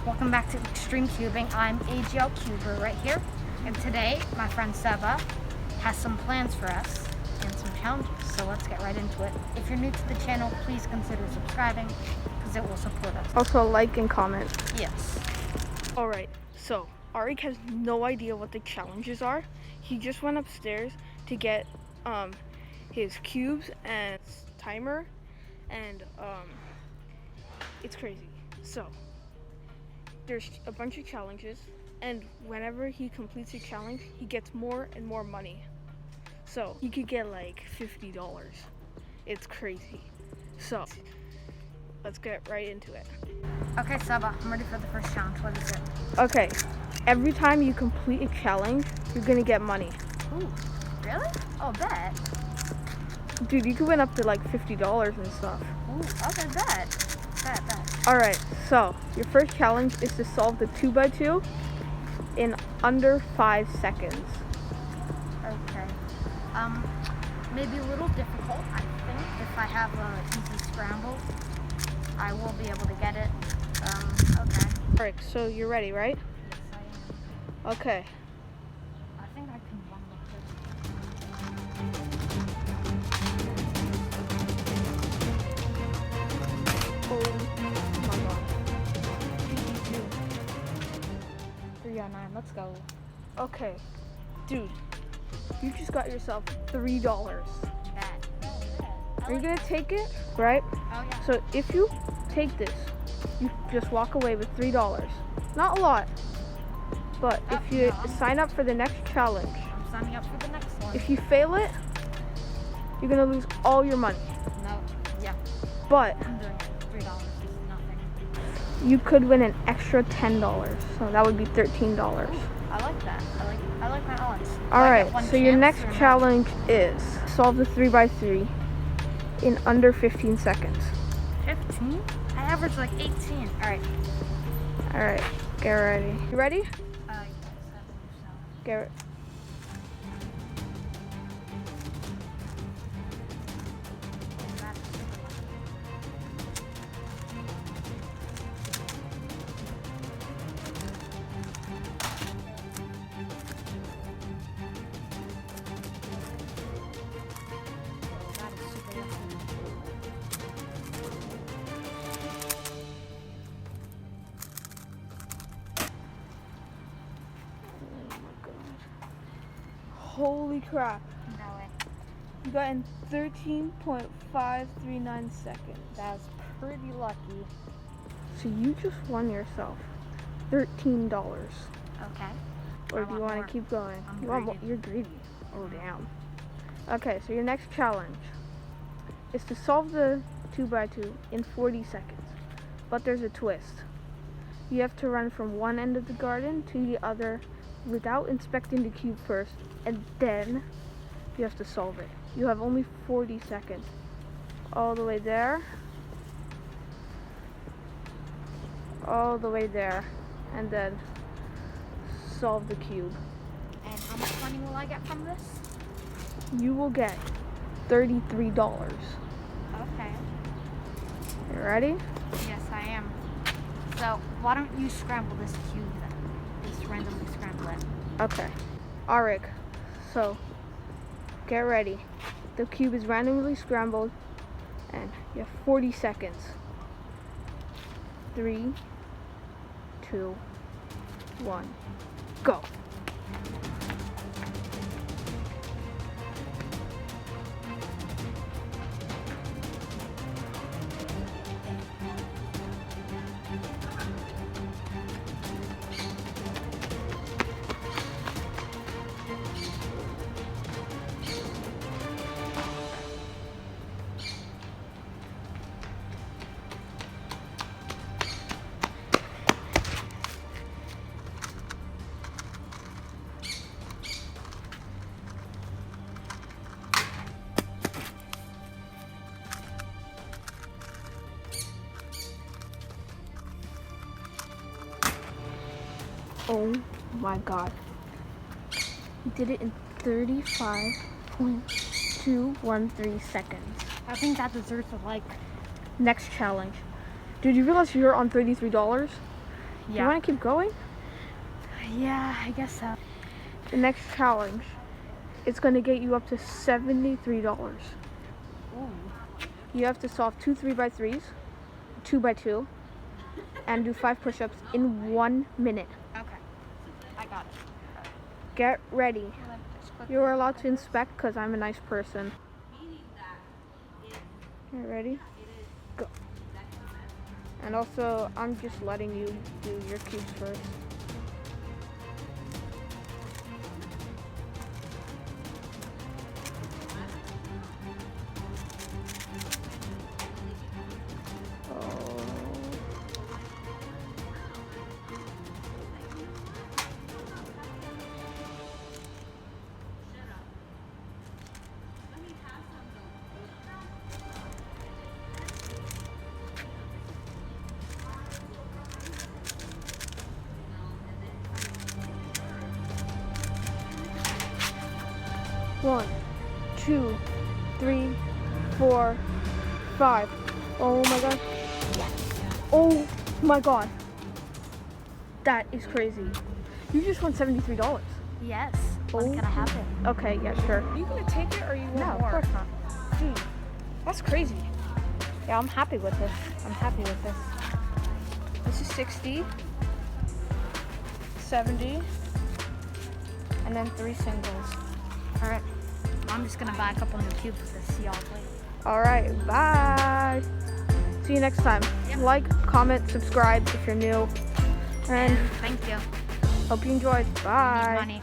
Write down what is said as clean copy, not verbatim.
welcome back to Extreme Cubing. I'm AGLcuber right here, and today my friend Seba has some plans for us and some challenges, so let's get right into it. If you're new to the channel, please consider subscribing because it will support us. Also like and comment. Yes. Alright, so Arik has no idea what the challenges are. He just went upstairs to get his cubes and timer, and it's crazy. So there's a bunch of challenges, and whenever he completes a challenge, he gets more and more money. So he could get like $50. It's crazy. So let's get right into it. Okay, Seba, I'm ready for the first challenge. What is it? Okay, every time you complete a challenge, you're gonna get money. Ooh, really? Oh, bet. Dude, you could win up to like $50 and stuff. Ooh, okay, bet. Bet. Alright, so your first challenge is to solve the 2x2 in under 5 seconds. Okay. Maybe a little difficult, I think. If I have an easy scramble, I will be able to get it. Okay. Alright, so you're ready, right? Yes, I am. Okay. I think I can run with this. Oh my god. 309, let's go. Okay. Dude, you just got yourself $3. Bet. Are you gonna take it? Right? Oh, yeah. So if you take this, you just walk away with $3. Not a lot, but if you sign up for the next challenge, I'm signing up for the next one. if you fail it, you're gonna lose all your money. No, yeah, But I'm doing it. $3 is nothing. you could win an extra $10, so that would be $13. I like that. I like my odds. Alright, so your next challenge is solve the 3x3 in under 15 seconds. 15? I average like 18. Alright, get ready. You ready? Yes, I believe so. Get ready. Holy crap. No way. You got in 13.539 seconds. That's pretty lucky. So you just won yourself $13. Okay. Or I do you want want more. to keep going? I'm You want more? greedy. You're greedy. Oh, damn. Okay, so your next challenge is to solve the 2x2 in 40 seconds. But there's a twist. You have to run from one end of the garden to the other without inspecting the cube first, and then you have to solve it. You have only 40 seconds. All the way there. All the way there. And then solve the cube. And how much money will I get from this? You will get $33. Okay. You ready? Yes, I am. So why don't you scramble this cube then? Just randomly scramble it. Okay. Arik, so get ready. The cube is randomly scrambled, and you have 40 seconds. 3, 2, 1, go. Oh my god. He did it in 35.213 seconds. I think that deserves a like. Next challenge. Dude, you realize you're on $33? You Yeah. want to keep going? Yeah, I guess so. The next challenge, it's going to get you up to $73. Ooh. You have to solve 2 3x3s, 2x2, and do 5 push-ups in 1 minute. Okay. I got it. Get ready. Just click You're allowed to inspect because I'm a nice person. You ready? Go. And also, I'm just letting you do your cubes first. One, 2, 3, 4, 5. Oh my god. Oh my god. That is crazy. You just won $73. Yes. When can I have it? Okay, yeah, sure. Are you gonna take it or you want No, more? of course not. Dude, that's crazy. Yeah, I'm happy with this. I'm happy with this. This is 60, 70, and then 3 singles. All right. I'm just gonna buy a couple new cubes to see y'all later. Alright, bye. See you next time. Yep. Like, comment, subscribe if you're new. And Thank you. hope you enjoyed. Bye. Need money.